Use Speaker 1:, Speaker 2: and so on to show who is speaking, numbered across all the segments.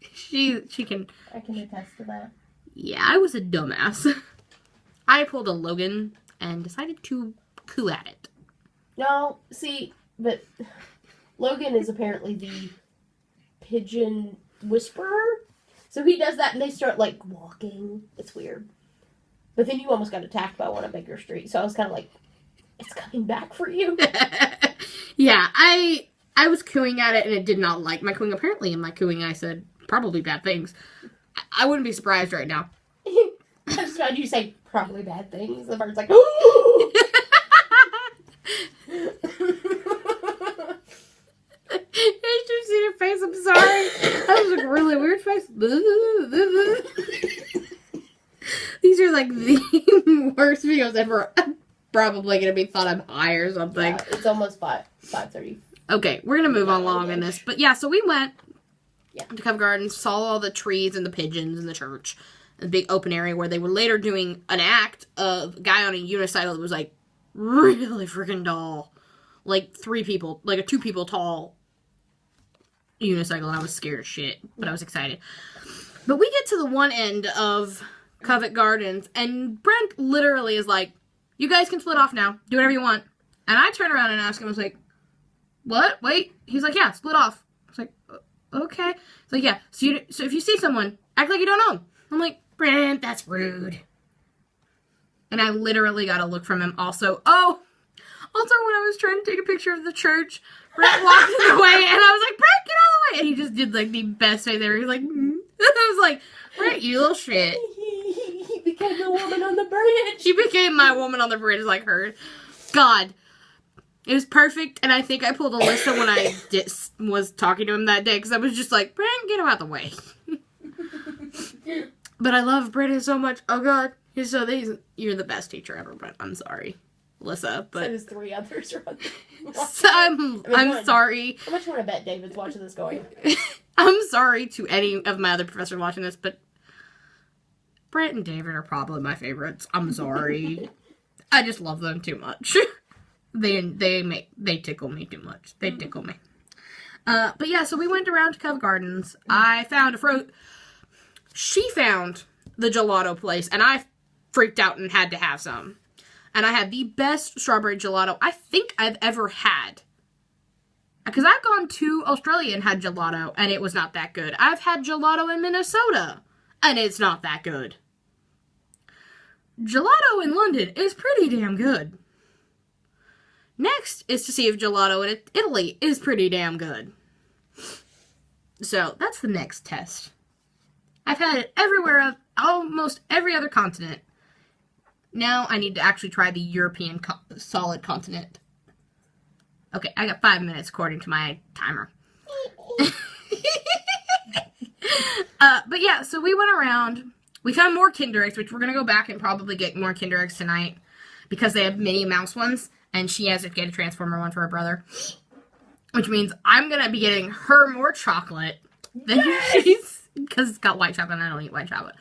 Speaker 1: She can.
Speaker 2: I can attest to that.
Speaker 1: Yeah, I was a dumbass. I pulled a Logan and decided to coo at it.
Speaker 2: No, see, but Logan is apparently the pigeon whisperer. So he does that and they start like walking. It's weird. But then you almost got attacked by one on Baker Street. So I was kind of like, it's coming back for you.
Speaker 1: Yeah, I was cooing at it and it did not like my cooing. Apparently in my cooing I said probably bad things. I wouldn't be surprised right now.
Speaker 2: I just found you say probably bad things. The bird's like, ooh!
Speaker 1: You should see your face. I'm sorry. That was a really weird face. These are like the worst videos ever. I'm probably gonna be thought I'm high or something.
Speaker 2: Yeah, it's almost 5:30.
Speaker 1: Okay, we're gonna move on along in this. But yeah, so we went to Covent Garden, saw all the trees and the pigeons in the church, the big open area where they were later doing an act of a guy on a unicycle that was like really freaking tall, like 2 people tall unicycle, and I was scared as shit, but I was excited. But we get to the one end of Covent Gardens, and Brent literally is like, you guys can split off now. Do whatever you want. And I turn around and ask him, I was like, what? Wait. He's like, yeah, split off. I was like, okay. He's like, yeah. So if you see someone, act like you don't know them. I'm like, Brent, that's rude. And I literally got a look from him also. Oh, also when I was trying to take a picture of the church, Brent walked in the way, and I was like, Brent, get all the way. And he just did like the best face ever. He was like, I was like, Brent, you little shit.
Speaker 2: He became the woman on the bridge.
Speaker 1: She became my woman on the bridge like her. God. It was perfect, and I think I pulled Alyssa when I was talking to him that day, because I was just like, Brent, get him out the way. But I love Brandon so much. Oh, God. You're the best teacher ever, Brent. I'm sorry, Alyssa, but...
Speaker 2: So there's 3 others.
Speaker 1: I'm sorry.
Speaker 2: How much you want to bet David's watching this going?
Speaker 1: I'm sorry to any of my other professors watching this, but Brent and David are probably my favorites. I'm sorry. I just love them too much. They tickle me too much. They tickle me. But yeah, so we went around to Covent Gardens. I found She found the gelato place, and I freaked out and had to have some. And I had the best strawberry gelato I think I've ever had. Because I've gone to Australia and had gelato, and it was not that good. I've had gelato in Minnesota, and it's not that good. Gelato in London is pretty damn good. Next is to see if gelato in Italy is pretty damn good. So, that's the next test. I've had it everywhere, almost every other continent. Now I need to actually try the European solid continent. Okay, I got 5 minutes according to my timer. But yeah, so we went around. We found more Kinder Eggs, which we're going to go back and probably get more Kinder Eggs tonight. Because they have Minnie Mouse ones. And she has to get a Transformer one for her brother. Which means I'm going to be getting her more chocolate than she's... Because it's got white chocolate and I don't eat white chocolate.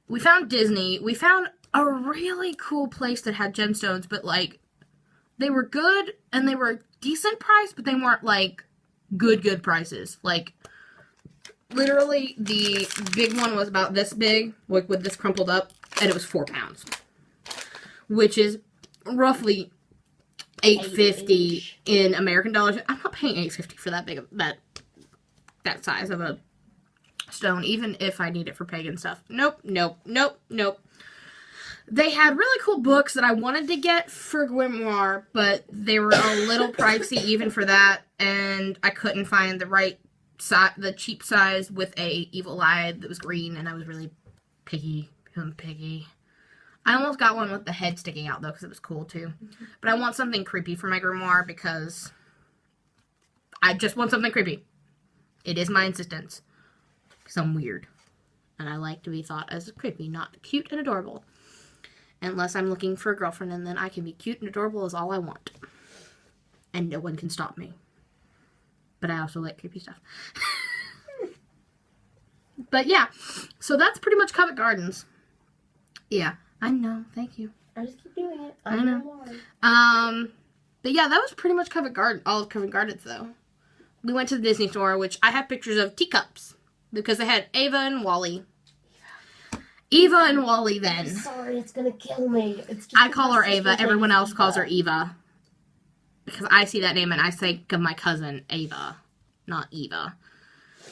Speaker 1: We found Disney. We found a really cool place that had gemstones. But, like, they were good and they were decent price. But they weren't, like, good prices. Like, literally, the big one was about this big. Like, with this crumpled up. And it was £4. Which is roughly $8.50 in American dollars. I'm not paying $8.50 for that big of that size of a stone, even if I need it for pagan stuff. Nope. They had really cool books that I wanted to get for Grimoire, but they were a little pricey even for that, and I couldn't find the cheap size with a evil eye that was green, and I was really picky. I almost got one with the head sticking out, though, because it was cool, too. But I want something creepy for my grimoire, because I just want something creepy. It is my insistence. Because I'm weird. And I like to be thought as creepy, not cute and adorable. Unless I'm looking for a girlfriend, and then I can be cute and adorable is all I want. And no one can stop me. But I also like creepy stuff. But yeah, so that's pretty much Covent Gardens. Yeah. I know, thank you.
Speaker 2: I just keep doing it.
Speaker 1: I know. But yeah, that was pretty much all of Covent Gardens, though. we went to the Disney store, which I have pictures of teacups because they had Ava and Wally. Eva and Wally then.
Speaker 2: I'm sorry, it's gonna kill me. It's just
Speaker 1: I call her Ava. Everyone else calls her Eva. Because I see that name and I think of my cousin, Ava, not Eva.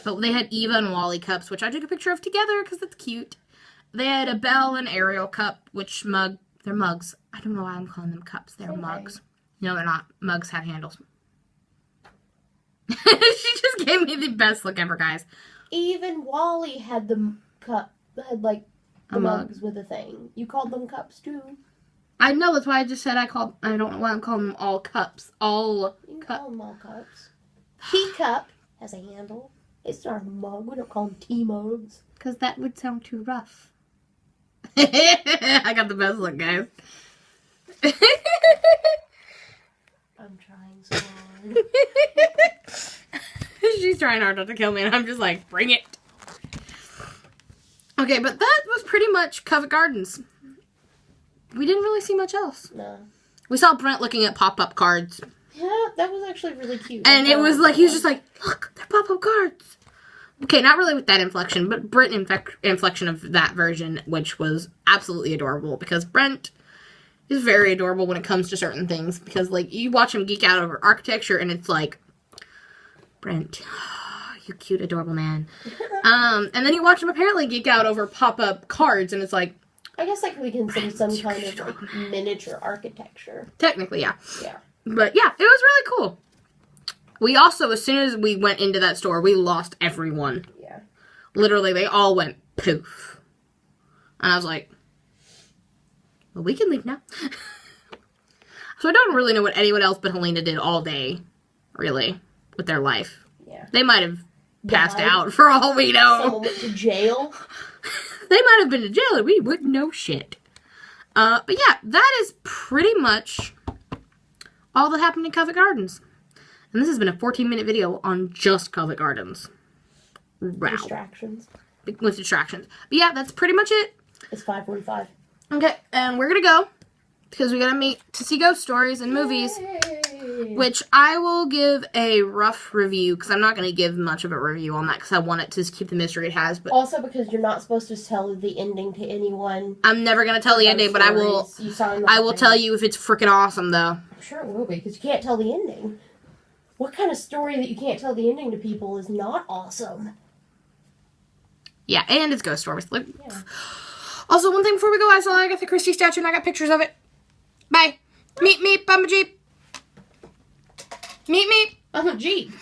Speaker 1: But they had Eva and Wally cups, which I took a picture of together because it's cute. They had a Belle and Ariel cup, which they're mugs. I don't know why I'm calling them cups. They're mugs. No, they're not. Mugs had handles. She just gave me the best look ever, guys.
Speaker 2: Even Wally had the the
Speaker 1: mug.
Speaker 2: mugs with a thing. You called them cups too.
Speaker 1: I know, that's why I just said I don't know why I'm calling them all cups.
Speaker 2: You can call them all cups. Teacup has a handle. It's not a mug. We don't call them tea mugs.
Speaker 1: Because that would sound too rough. I got the best look, guys.
Speaker 2: I'm trying so hard.
Speaker 1: She's trying hard not to kill me, and I'm just like, bring it. Okay, but that was pretty much Covent Gardens. We didn't really see much else.
Speaker 2: No.
Speaker 1: We saw Brent looking at pop-up cards.
Speaker 2: Yeah, that was actually really cute.
Speaker 1: And it was like, he was just like, look, they're pop-up cards. Okay, not really with that inflection, but Brent inflection of that version, which was absolutely adorable, because Brent is very adorable when it comes to certain things, because, like, you watch him geek out over architecture, and it's like, Brent, you cute, adorable man. And then you watch him apparently geek out over pop-up cards, and it's like,
Speaker 2: I guess that could be considered some kind of like miniature architecture.
Speaker 1: Technically, yeah.
Speaker 2: Yeah.
Speaker 1: But yeah, it was really cool. We also, as soon as we went into that store, we lost everyone.
Speaker 2: Yeah.
Speaker 1: Literally, they all went poof. And I was like, well, we can leave now. So I don't really know what anyone else but Helena did all day, really, with their life.
Speaker 2: Yeah.
Speaker 1: They might have passed out for all we know.
Speaker 2: Someone went to jail.
Speaker 1: They might have been to jail and we wouldn't know shit. But yeah, that is pretty much all that happened in Covent Gardens. And this has been a 14-minute video on just Covent Gardens. Wow.
Speaker 2: Distractions.
Speaker 1: With distractions. But yeah, that's pretty much it.
Speaker 2: It's 5:45.
Speaker 1: Okay, and we're gonna go. Because we gotta meet to see ghost stories and movies.
Speaker 2: Yay.
Speaker 1: Which I will give a rough review. Because I'm not gonna give much of a review on that. Because I want it to keep the mystery it has. But
Speaker 2: Also because you're not supposed to tell the ending to anyone.
Speaker 1: I'm never gonna tell the ending, but I will tell you if it's freaking awesome, though.
Speaker 2: I'm sure it will be, because you can't tell the ending. What kind of story that you can't tell the ending to people is not awesome?
Speaker 1: Yeah, and it's ghost stories. Like,
Speaker 2: Yeah.
Speaker 1: Also, one thing before we go, I saw Agatha Christie statue and I got pictures of it. Bye. Meet me, I'm a Jeep. Meet me.
Speaker 2: I'm a Jeep.